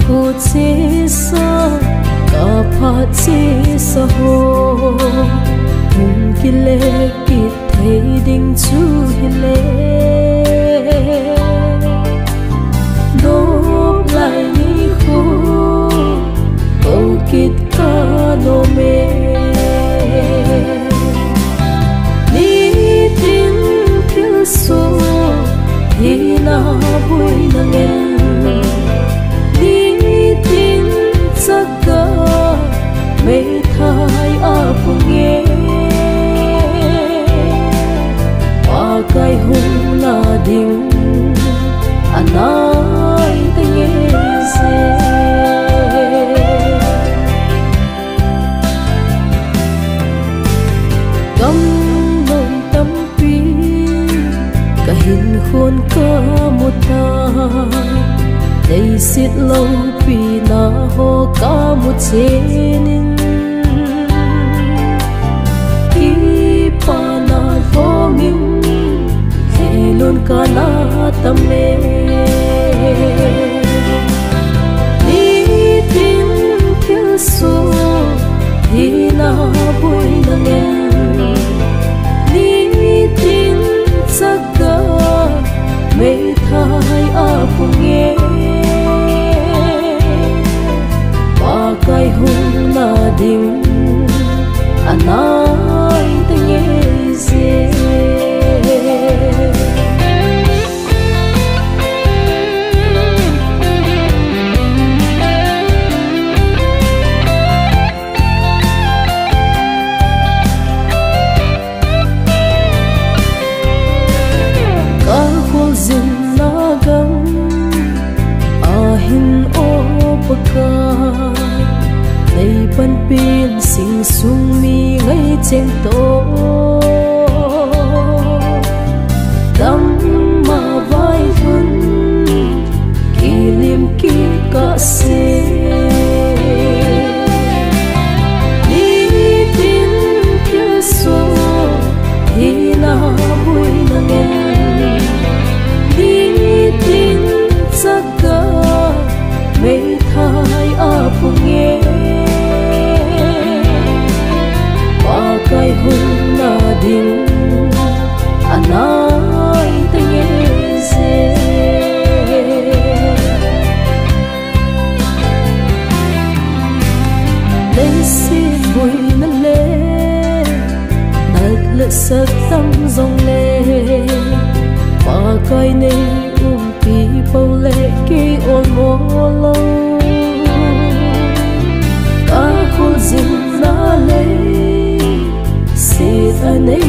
Cô chế sa cả pha chế sa hồ hùng kia lệ kịp thấy đinh chú lệ đốt lại ni khô câu kít ca nô mê ni tin kia số thì na vui na nghe mê thai aku nghe qua cái hùng na đình anai ta nghe se cắm nồng tâm pi cả hình khôn cả một tai đây xiết lâu pi na ho cả một trên cả na tâm mê đi tìm kia số thì na vui na nghe đi tìm sắc cả mê thai aku nghe ba cái hùng na đình anai ta nghe dễ đây vẫn pin sinh sung mi ngay trên tổ đắm mà vai vân kỷ niệm kia cả xe đi tìm kia số thì na vui na nghe đi tìm tất cả mê thai aku nghe qua cái hùng na đình anai ta nghe dễ lên xin vui na lê đặt lệ sắc tâm dòng lê qua cái này pi bao lệ khi ôn mô lâu cả khôn dừng na lê xịt anh ấy